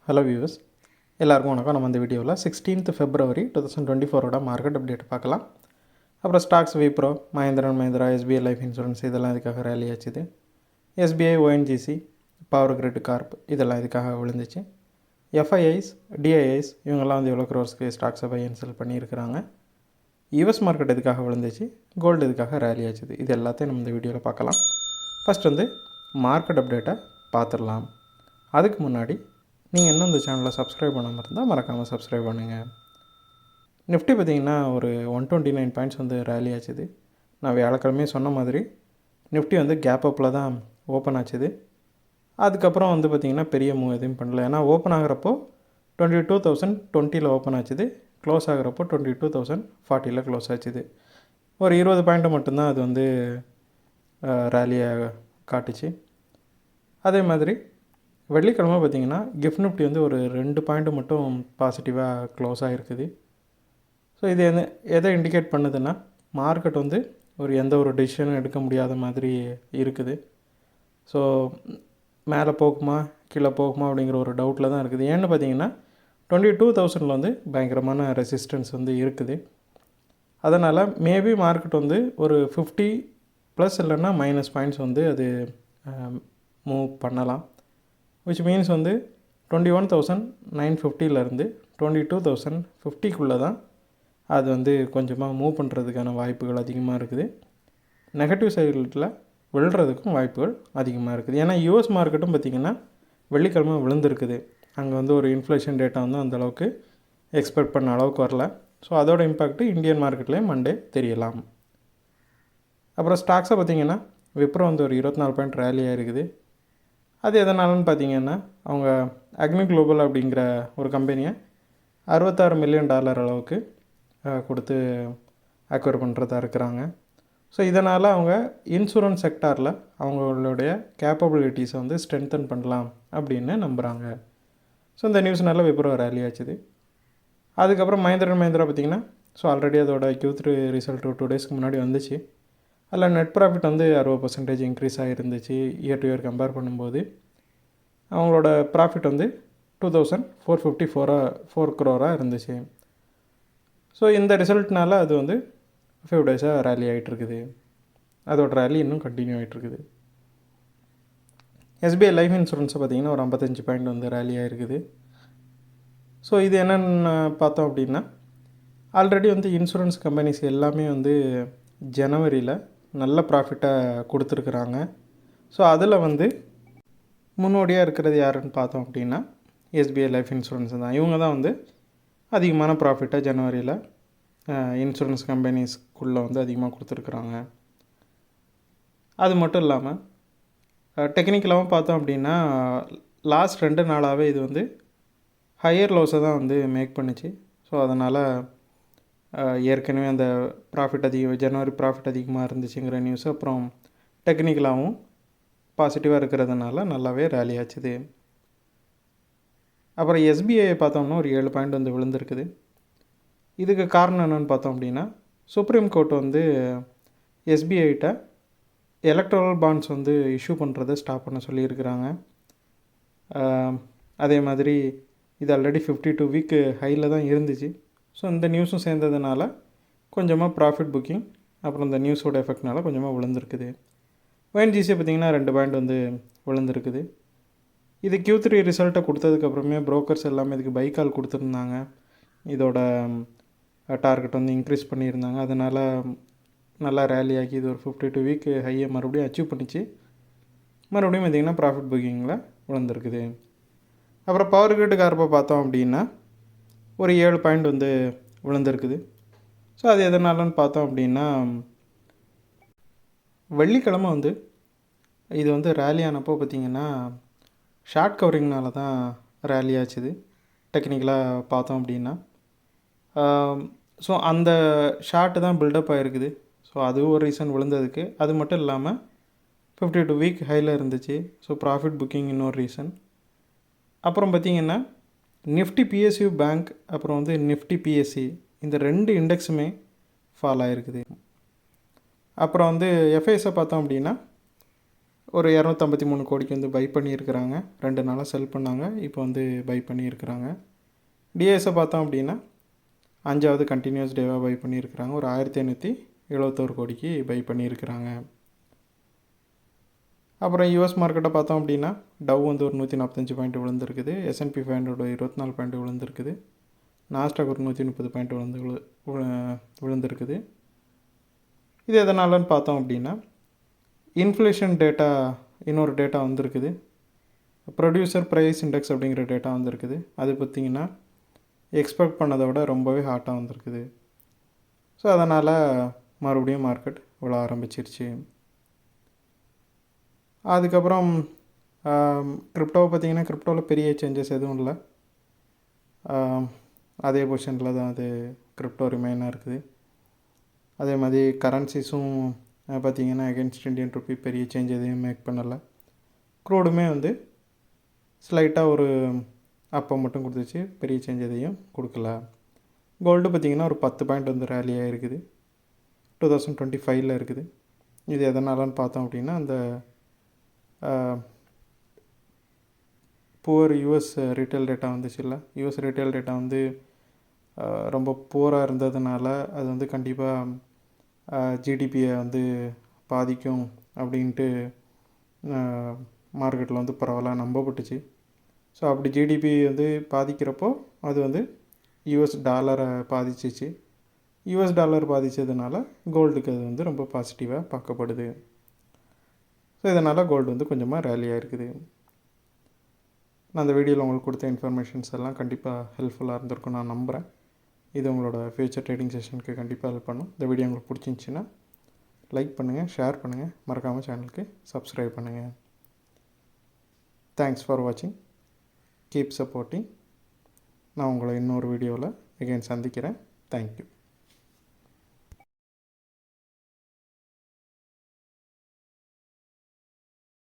Hello viewers, எல்லாருக்கும் வணக்கம். நம்ம இந்த வீடியோவில் 16th February 2024 மார்க்கெட் அப்டேட் பார்க்கலாம். அப்புறம் ஸ்டாக்ஸ் விப்ரோ, மஹேந்திரன் மஹேந்திரா, எஸ்பிஐ லைஃப் இன்சூரன்ஸ் இதெல்லாம் இதுக்காக ரேலி ஆச்சுது. SBI, ONGC, power grid corp இதெல்லாம் இதுக்காக விழுந்துச்சு. எஃப்ஐஐஸ், டிஐஐஸ் இவங்கெல்லாம் வந்து எவ்வளோ க்ரோர்ஸ்க்கு ஸ்டாக்ஸை பை அண்ட் செல் பண்ணியிருக்கிறாங்க. யூஎஸ் மார்க்கெட் இதுக்காக விழுந்துச்சு, கோல்டு இதுக்காக ரேலி ஆச்சுது. இது எல்லாத்தையும் நம்ம இந்த வீடியோவில் பார்க்கலாம். ஃபஸ்ட் வந்து மார்க்கெட் அப்டேட்டை பார்த்துடலாம். அதுக்கு முன்னாடி நீங்கள் இன்னும் இந்த சேனலை சப்ஸ்கிரைப் பண்ணாமல் இருந்தால் மறக்காமல் சப்ஸ்கிரைப் பண்ணுங்கள். நிஃப்டி பார்த்திங்கன்னா ஒரு 129 பாயிண்ட்ஸ் வந்து ரேலி ஆச்சுது. நான் வியாழக்கிழமையே சொன்ன மாதிரி நிஃப்டி வந்து கேப் அப்பில் தான் ஓப்பன் ஆச்சுது. அதுக்கப்புறம் வந்து பார்த்திங்கன்னா பெரிய மூவ் எதுவும் பண்ணல. ஏன்னா ஓப்பன் ஆகிறப்போ 22,020 ஓப்பன் ஆச்சுது, க்ளோஸ் ஆகிறப்போ 22,040 க்ளோஸ் ஆச்சுது. ஒரு 20 பாயிண்ட்டு மட்டும்தான் அது வந்து ரேலியாக காட்டுச்சு. அதே மாதிரி வெள்ளிக்கிழமை பார்த்திங்கன்னா கிஃப்ட் நிஃப்டி வந்து ஒரு 2 பாயிண்ட்டு மட்டும் பாசிட்டிவாக க்ளோஸ் ஆகிருக்குது. ஸோ இது எதை இண்டிகேட் பண்ணுதுன்னா மார்க்கெட் வந்து எந்த ஒரு டெசிஷனும் எடுக்க முடியாத மாதிரி இருக்குது. ஸோ மேலே போகுமா கீழே போகுமா அப்படிங்கிற ஒரு டவுட்டில் தான் இருக்குது. ஏன்னு பார்த்திங்கன்னா 22,000 வந்து பயங்கரமான ரெசிஸ்டன்ஸ் வந்து இருக்குது. அதனால் மேபி மார்க்கெட் வந்து ஒரு 50+ இல்லைன்னா மைனஸ் பாயிண்ட்ஸ் வந்து அது மூவ் பண்ணலாம். விச் மீன்ஸ் வந்து 21,950 22,050 தான் அது வந்து கொஞ்சமாக மூவ் பண்ணுறதுக்கான வாய்ப்புகள் அதிகமாக இருக்குது. நெகட்டிவ் சைடில் விழுறதுக்கும் வாய்ப்புகள் அதிகமாக இருக்குது. ஏன்னா யூஎஸ் மார்க்கெட்டும் பார்த்திங்கன்னா வெள்ளிக்கிழமை விழுந்திருக்குது. அங்கே வந்து ஒரு இன்ஃப்ளேஷன் டேட்டா வந்து அந்தளவுக்கு எக்ஸ்பெக்ட் பண்ண அளவுக்கு வரல. ஸோ அதோட இம்பேக்ட்டு இந்தியன் மார்க்கெட்லேயும் மண்டே தெரியலாம். அப்புறம் ஸ்டாக்ஸை பார்த்திங்கன்னா விப்ரோ வந்து ஒரு 24 பாயிண்ட் ரேலியாக இருக்குது. அது எதனாலன்னு பார்த்திங்கன்னா அவங்க அக்னி குளோபல் அப்படிங்கிற ஒரு கம்பெனியை $66 மில்லியன் அளவுக்கு கொடுத்து அக்வயர் பண்ணுறதா இருக்கிறாங்க. ஸோ இதனால் அவங்க இன்சூரன்ஸ் செக்டாரில் அவங்களுடைய கேப்பபிலிட்டிஸை வந்து ஸ்ட்ரென்தன் பண்ணலாம் அப்படின்னு நம்புகிறாங்க. ஸோ இந்த நியூஸ்னால விப்ரோ ரேலி ஆச்சுது. அதுக்கப்புறம் மஹேந்திரன் மஹேந்திரா பார்த்திங்கன்னா ஸோ ஆல்ரெடி அதோட Q3 ரிசல்ட் 2 டேஸ்க்கு முன்னாடி வந்துச்சு. அதில் நெட் ப்ராஃபிட் வந்து 60% இன்க்ரீஸ் ஆகிருந்துச்சு. இயர் டு இயர் கம்பேர் பண்ணும்போது அவங்களோட ப்ராஃபிட் வந்து 2,454 crore இருந்துச்சு. ஸோ இந்த ரிசல்ட்னால அது வந்து 5 டேஸாக ரேலி ஆகிட்டுருக்குது. அதோட ரேலி இன்னும் கண்டினியூ ஆகிட்டுருக்குது. எஸ்பிஐ லைஃப் இன்சூரன்ஸை பார்த்திங்கன்னா ஒரு 55 பாயிண்ட் வந்து ரேலி ஆகிருக்குது. ஸோ இது என்னென்னு பார்த்தோம் அப்படின்னா ஆல்ரெடி வந்து இன்சூரன்ஸ் கம்பெனிஸ் எல்லாமே வந்து ஜனவரியில் நல்ல ப்ராஃபிட்டை கொடுத்துருக்குறாங்க. ஸோ அதில் வந்து முன்னோடியாக இருக்கிறது யாருன்னு பார்த்தோம் அப்படின்னா எஸ்பிஐ லைஃப் இன்சூரன்ஸ் தான். இவங்க தான் வந்து அதிகமான ப்ராஃபிட்டை ஜனவரியில் இன்சூரன்ஸ் கம்பெனிஸ்குள்ளே வந்து அதிகமாக கொடுத்துருக்குறாங்க. அது மட்டும் இல்லாமல் டெக்னிக்கலாகவும் பார்த்தோம் அப்படின்னா லாஸ்ட் 2 நாளாகவே இது வந்து ஹையர் லோஸை தான் வந்து மேக் பண்ணிச்சு. ஸோ அதனால் ஏற்கனவே அந்த ப்ராஃபிட் ஜனவரி ப்ராஃபிட் அதிகமாக இருந்துச்சுங்கிற நியூஸ் அப்புறம் டெக்னிக்கலாகவும் பாசிட்டிவாக இருக்கிறதுனால நல்லாவே ரேலி ஆச்சுது. அப்புறம் எஸ்பிஐ பார்த்தோம்னா ஒரு 7 பாயிண்ட் வந்து விழுந்திருக்குது. இதுக்கு காரணம் என்னென்னு பார்த்தோம் அப்படின்னா சுப்ரீம் கோர்ட் வந்து எஸ்பிஐட்ட எலக்ட்ரல் பாண்ட்ஸ் வந்து இஷ்யூ பண்ணுறதை ஸ்டாப் பண்ண சொல்லியிருக்கிறாங்க. அதே மாதிரி இது ஆல்ரெடி 52 வீக் ஹையில் தான் இருந்துச்சு. ஸோ இந்த நியூஸும் சேர்ந்ததுனால கொஞ்சமாக ப்ராஃபிட் புக்கிங் அப்புறம் இந்த நியூஸோட எஃபெக்ட்னால கொஞ்சமாக விழுந்திருக்குது. ஓஎன்ஜிசி பார்த்திங்கன்னா 2 பாயிண்ட் வந்து விழுந்திருக்குது. இது Q3 ரிசல்ட்டை கொடுத்ததுக்கப்புறமே ப்ரோக்கர்ஸ் எல்லாமே இதுக்கு பை கால் கொடுத்துருந்தாங்க. இதோட டார்கெட் வந்து இன்க்ரீஸ் பண்ணியிருந்தாங்க. அதனால் நல்லா ரேலி ஆகி இது ஒரு 52 வீக் ஹையை மறுபடியும் அச்சீவ் பண்ணிச்சு. மறுபடியும் பார்த்திங்கன்னா ப்ராஃபிட் புக்கிங்கில் விழுந்திருக்குது. அப்புறம் பவர் கிரிட் கார்ப்பை பார்த்தோம் அப்படின்னா ஒரு 7 பாயிண்ட் வந்து விழுந்திருக்குது. ஸோ அது எதனாலன்னு பார்த்தோம் அப்படின்னா வெள்ளிக்கிழமை வந்து இது வந்து ரேலி ஆனப்போ பார்த்திங்கன்னா ஷார்ட் கவரிங்னால தான் ரேலி ஆச்சுது. டெக்னிக்கலாக பார்த்தோம் அப்படின்னா ஸோ அந்த ஷார்ட்டு தான் பில்டப் ஆகிருக்குது. ஸோ அதுவும் ஒரு ரீசன் விழுந்ததுக்கு. அது மட்டும் இல்லாமல் 52 வீக் ஹையில் இருந்துச்சு. ஸோ ப்ராஃபிட் புக்கிங் இன்னொரு ரீசன். அப்புறம் பார்த்திங்கன்னா நிஃப்டி பிஎஸ்யூ பேங்க் அப்புறம் வந்து நிஃப்டி பிஎஸ்சி இந்த 2 இண்டெக்ஸுமே ஃபால் ஆகிருக்குது. அப்புறம் வந்து எஃப்ஐஎஸை பார்த்தோம் அப்படின்னா ஒரு 253 கோடிக்கு வந்து பை பண்ணியிருக்கிறாங்க. 2 நாளாக செல் பண்ணாங்க. இப்போ வந்து பை பண்ணியிருக்கிறாங்க. டிஎஸை பார்த்தோம் அப்படின்னா 5வது கண்டினியூஸ் டேவாக பை பண்ணியிருக்கிறாங்க. ஒரு 1571 கோடிக்கு பை பண்ணியிருக்கிறாங்க. அப்புறம் யூஎஸ் மார்க்கெட்டை பார்த்தோம் அப்படின்னா டவ் வந்து ஒரு 145 பாயிண்ட் விழுந்திருக்குது. S&P 500 24 பாயிண்ட் விழுந்திருக்குது. நாஸ்டாக் ஒரு 130 பாயிண்ட் விழுந்திருக்குது. இது எதனாலன்னு பார்த்தோம் அப்படின்னா இன்ஃப்ளேஷன் டேட்டா இன்னொரு டேட்டா வந்திருக்குது. ப்ரொடியூசர் ப்ரைஸ் இண்டெக்ஸ் அப்படிங்கிற டேட்டா வந்திருக்குது. அது பார்த்திங்கன்னா எக்ஸ்பெக்ட் பண்ணதை விட ரொம்பவே ஹாட்டாக வந்திருக்குது. ஸோ அதனால் மறுபடியும் மார்க்கெட் விழ ஆரம்பிச்சிருச்சு. அதுக்கப்புறம் கிரிப்டோவை பார்த்திங்கன்னா கிரிப்டோவில் பெரிய சேஞ்சஸ் எதுவும் இல்லை. அதே பொசிஷனில் தான் அது கிரிப்டோ ரிமைனாக இருக்குது. அதே மாதிரி கரன்சிஸும் பார்த்திங்கன்னா அகென்ஸ்ட் இந்தியன் ருப்பி பெரிய சேஞ்ச் எதையும் மேக் பண்ணலை. க்ரூடுமே வந்து ஸ்லைட்டாக ஒரு அப்போ மட்டும் கொடுத்துச்சு, பெரிய சேஞ்ச் எதையும் கொடுக்கல. கோல்டு பார்த்திங்கன்னா ஒரு 10 பாயிண்ட் வந்து ரேலியாக இருக்குது. 2025 இருக்குது. இது எதனாலன்னு பார்த்தோம் அப்படின்னா அந்த புவர் யூஎஸ் ரீட்டைல் டேட்டா வந்துச்சு இல்லை. யூஎஸ் ரீட்டைல் டேட்டா வந்து ரொம்ப புவராக இருந்ததுனால அது வந்து கண்டிப்பாக ஜிடிபியை வந்து பாதிக்கும் அப்படின்ட்டு மார்க்கெட்டில் வந்து பரவலாக நம்பப்பட்டுச்சு. ஸோ அப்படி ஜிடிபி வந்து பாதிக்கிறப்போ அது வந்து யூஎஸ் டாலரை பாதிச்சிச்சு. யூஎஸ் டாலர் பாதித்ததுனால கோல்டுக்கு அது வந்து ரொம்ப பாசிட்டிவாக பார்க்கப்படுது. ஸோ இதனால் கோல்டு வந்து கொஞ்சமாக ரேலியாக இருக்குது. நான் அந்த வீடியோவில் உங்களுக்கு கொடுத்த இன்ஃபர்மேஷன்ஸ் எல்லாம் கண்டிப்பாக ஹெல்ப்ஃபுல்லாக இருந்திருக்கும் நான் நம்புகிறேன். இது உங்களோட ஃப்யூச்சர் ட்ரேடிங் செஷனுக்கு கண்டிப்பாக ஹெல்ப் பண்ணும். இந்த வீடியோ உங்களுக்கு பிடிச்சிருந்துச்சின்னா லைக் பண்ணுங்கள், ஷேர் பண்ணுங்கள், மறக்காமல் சேனலுக்கு சப்ஸ்கிரைப் பண்ணுங்கள். தேங்க்ஸ் ஃபார் வாட்சிங். Keep supporting. நான் உங்களை இன்னொரு வீடியோவில் அகைன் சந்திக்கிறேன். தேங்க்யூ.